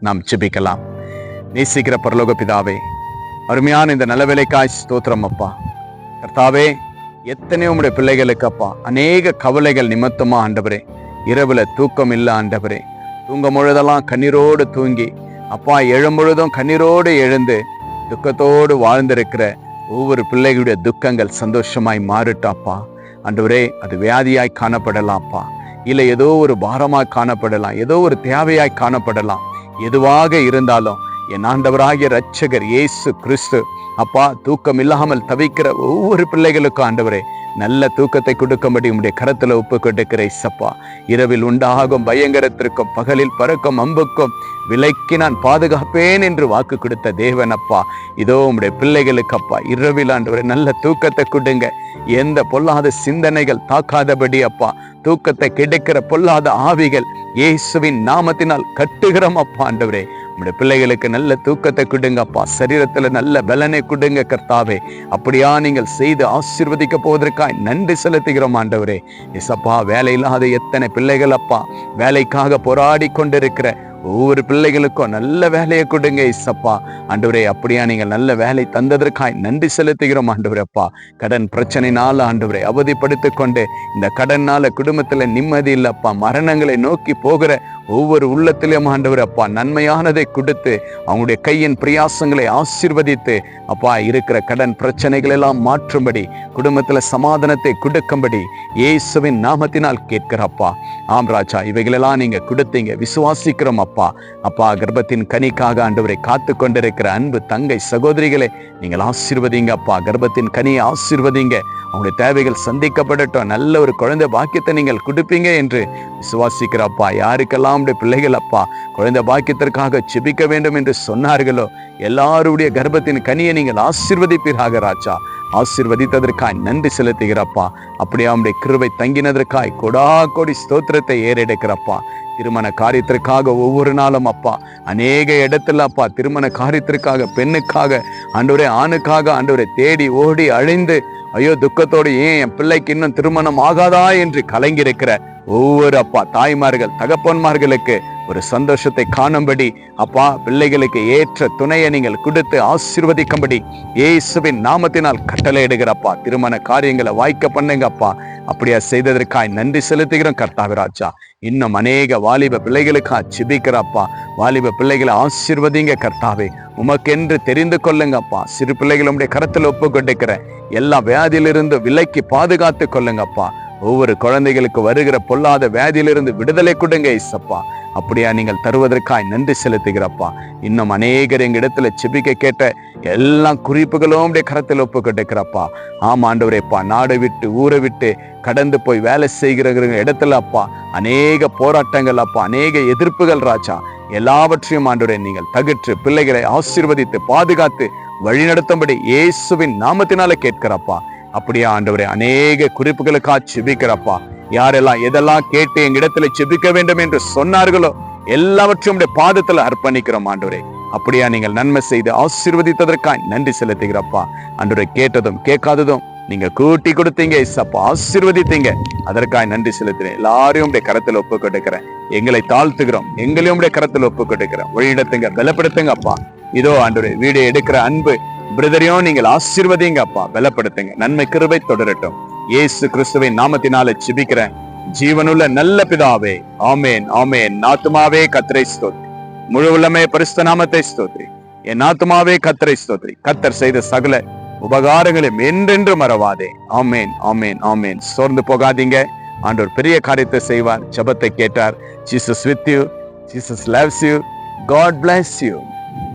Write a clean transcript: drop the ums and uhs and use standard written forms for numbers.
நாம் ஜெபிக்கலாம். நேசிக்கிற பரலோக பிதாவே, அருமையான இந்த நல்ல வேலைக்காய் ஸ்தோத்திரம் அப்பா. கர்த்தாவே, எத்தனையோ உம்முடைய பிள்ளைகளுக்கு அப்பா அநேக கவலைகள் நிமித்தமா ஆண்டவரே, இரவுல தூக்கம் இல்லை ஆண்டவரே. தூங்கும் பொழுதெல்லாம் கண்ணீரோடு தூங்கி அப்பா எழும்பொழுதும் கண்ணீரோடு எழுந்து துக்கத்தோடு வாழ்ந்திருக்கிற ஒவ்வொரு பிள்ளைகளுடைய துக்கங்கள் சந்தோஷமாய் மாறுட்டாப்பா. ஆண்டவரே, அது வியாதியாய் காணப்படலாம்ப்பா, இல்லை ஏதோ ஒரு பாரமாய் காணப்படலாம், ஏதோ ஒரு தேவையாய் காணப்படலாம். எதுவாக இருந்தாலும் என் ஆண்டவராகிய இரட்சகர் இயேசு கிறிஸ்து அப்பா தூக்கம் இல்லாமல் தவிக்கிற ஒவ்வொரு பிள்ளைகளுக்கும் ஆண்டவரே நல்ல தூக்கத்தை கொடுக்கும்படி உம்முடைய கரத்துல ஒப்பு கொடுக்கிற இயேசப்பா. இரவில் உண்டாகும் பயங்கரத்திற்கும் பகலில் பறக்கும் அம்புக்கும் விலைக்கு நான் பாதுகாப்பேன் என்று வாக்கு கொடுத்த தேவன் அப்பா, இதோ உம்முடைய பிள்ளைகளுக்கு அப்பா இரவில் ஆண்டவரே நல்ல தூக்கத்தை கொடுங்க. எந்த பொல்லாத சிந்தனைகள் தாக்காதபடி அப்பா தூக்கத்தை கிடைக்கிற பொல்லாத ஆவிகள் இயேசுவின் நாமத்தினால் கட்டுகிறோம் அப்பா. ஆண்டவரே, உம்முடைய பிள்ளைகளுக்கு நல்ல தூக்கத்தை கொடுங்கப்பா, சரீரத்துல நல்ல பலனை கொடுங்க கர்த்தாவே. அப்படியா நீங்கள் செய்து ஆசீர்வதிக்க போவதற்காய் நன்றி செலுத்துகிறோம் ஆண்டவரே. இயேசப்பா, வேலையில்லாத எத்தனை பிள்ளைகள் அப்பா வேலைக்காக போராடி கொண்டிருக்கிற ஒவ்வொரு பிள்ளைகளுக்கும் நல்ல வேலையை கொடுங்க இயேசப்பா. ஆண்டவரே, அப்படியா நீங்கள் நல்ல வேலை தந்ததற்காய் நன்றி செலுத்துகிறோம் ஆண்டவரே. அப்பா, கடன் பிரச்சனைனால ஆண்டவரை அவதிப்படுத்திக் கொண்டு இந்த கடனால குடும்பத்துல நிம்மதி இல்லப்பா, மரணங்களை நோக்கி போகிற ஒவ்வொரு உள்ளத்திலும் ஆண்டவர் அப்பா நன்மையானதை கொடுத்து அவங்களுடைய கையின் பிரயாசங்களை ஆசீர்வதித்து அப்பா இருக்கிற கடன் பிரச்சனைகள் எல்லாம் மாற்றும்படி குடும்பத்துல சமாதானத்தை கொடுக்கும்படி இயேசுவின் நாமத்தினால் கேட்கிறப்பா. ஆம் ராஜா, இவைகளெல்லாம் நீங்க கொடுத்தீங்க, விசுவாசிக்கிறோம் அப்பா. அப்பா, கர்ப்பத்தின் கனிக்காக ஆண்டவரை காத்து கொண்டிருக்கிற அன்பு தங்கை சகோதரிகளை நீங்கள் ஆசீர்வதிங்க அப்பா. கர்ப்பத்தின் கனியை ஆசீர்வதிங்க, அவங்களுடைய தேவைகள் சந்திக்கப்படட்டும், நல்ல ஒரு குழந்தை பாக்கியத்தை நீங்கள் கொடுப்பீங்க என்று விசுவாசிக்கிறப்பா. யாருக்கெல்லாம் பிள்ளைகள் அப்பா குழந்தை பாக்கியத்திற்காக ஜெபிக்க வேண்டும் என்று சொன்னார்களோ எல்லாருடைய கர்ப்பத்தின் கனியை நீங்கள் ஆசீர்வதிப்பீராக ராஜா. ஆசீர்வதித்ததற்காய் நன்றி செலுத்துகிறப்பா. அப்படியே அவனுடைய கிருபை தங்கினதற்காய் கொடா கோடி ஸ்தோத்திரத்தை ஏறெடுக்கிறப்பா. திருமண காரியத்திற்காக ஒவ்வொரு நாளும் அப்பா அநேக இடத்துல அப்பா திருமண காரியத்திற்காக பெண்ணுக்காக ஆண்டவரே ஆணுக்காக ஆண்டவரை தேடி ஓடி அழிந்து ஐயோ துக்கத்தோடு ஏன் என் பிள்ளைக்கு இன்னும் திருமணம் ஆகாதா என்று கலங்கியிருக்கிற ஒவ்வொரு அப்பா தாய்மார்கள் தகப்பன்மார்களுக்கு ஒரு சந்தோஷத்தை காணும்படி அப்பா பிள்ளைகளுக்கு ஏற்ற துணையை நீங்கள் கொடுத்து ஆசீர்வதிக்கும்படி இயேசுவின் நாமத்தினால் கட்டளையிடுகிறப்பா. திருமண காரியங்களை வாய்க்க பண்ணுங்க அப்பா. அப்படியா செய்ததற்காய் நன்றி செலுத்துகிறோம் கர்த்தாவே ராஜா. இன்னும் அநேக வாலிப பிள்ளைகளுக்கா ஜெபிக்கிறப்பா. வாலிப பிள்ளைகளை ஆசீர்வதிங்க கர்த்தாவே. உமக்கென்று தெரிந்து கொள்ளுங்கப்பா. சிறு பிள்ளைகளுடைய கரத்தில் ஒப்பு கொண்டிருக்கிற எல்லா வியாதியிலிருந்து விலைக்கு பாதுகாத்து கொள்ளுங்கப்பா. ஒவ்வொரு குழந்தைகளுக்கு வருகிற பொல்லாத வியாதியிலிருந்து விடுதலை கொடுங்க இயேசப்பா. அப்படியா நீங்கள் தருவதற்காய் நன்றி செலுத்துகிறப்பா. இன்னும் அநேகர் எங்க இடத்துல செபிக்க கேட்ட எல்லா குறிப்புகளும் கரத்தில் ஒப்பு கொண்டிருக்கிறப்பா. ஆமா ஆண்டவரேப்பா, நாடு விட்டு ஊரை விட்டு கடந்து போய் வேலை செய்கிற இடத்துல அப்பா அநேக போராட்டங்கள் அப்பா, அநேக எதிர்ப்புகள் ராஜா. எல்லாவற்றையும் ஆண்டவரே நீங்கள் தகிற்று பிள்ளைகளை ஆசீர்வதித்து பாதுகாத்து வழிநடத்தும்படி இயேசுவின் நாமத்தினால கேட்கிறப்பா. அப்படியா ஆண்டவரே, அநேக குறிப்புகளுக்கா செபிக்கிறப்பா. யாரெல்லாம் எதெல்லாம் கேட்டு எங்க இடத்துல செபிக்க வேண்டும் என்று சொன்னார்களோ எல்லாவற்றையும் பாதத்துல அர்ப்பணிக்கிறோம் ஆண்டவரே. அப்படியா நீங்கள் நன்மை செய்து ஆசீர்வதித்ததற்காய் நன்றி செலுத்துகிறப்பா. ஆண்டவரே, கேட்டதும் கேட்காததும் நீங்க கூட்டி கொடுத்தீங்க இயேசப்பா, ஆசீர்வதித்தீங்க, அதற்காய் நன்றி செலுத்துறேன். எல்லாரையும் கரத்துல ஒப்பு கொடுக்கிறேன். எங்களை தாழ்த்துகிறோம், எங்களையும் கரத்துல ஒப்பு கொடுக்கிறேன். வழிநடத்துங்க, பலப்படுத்துங்க அப்பா. இதோ ஆண்டவரே, வீடு எடுக்கிற அன்பு பிரதரையும் நீங்கள் ஆசீர்வதிங்க அப்பா, பலப்படுத்துங்க. நன்மை கிருபை தொடரட்டும். இயேசு கிறிஸ்துவின் நாமத்தினால ஜெபிக்கிறேன் ஜீவனுள்ள நல்ல பிதாவே, ஆமேன் ஆமேன். ஆத்துமாவே கர்த்தரை ஸ்தோத்திரி, முழு உள்ளமே பரிசுத்த நாமத்தை ஸ்தோத்திரி. என் ஆத்துமாவே கர்த்தரை ஸ்தோத்திரி. கர்த்தர் செய்த சகல உபகாரங்களையும் என்றென்று மறவாதே. ஆமேன் ஆமேன் ஆமேன். சோர்ந்து போகாதீங்க, ஆண்டவர் பெரிய காரியத்தை செய்வார். ஜெபத்தை கேட்டார். Jesus with you, Jesus loves you. God bless you.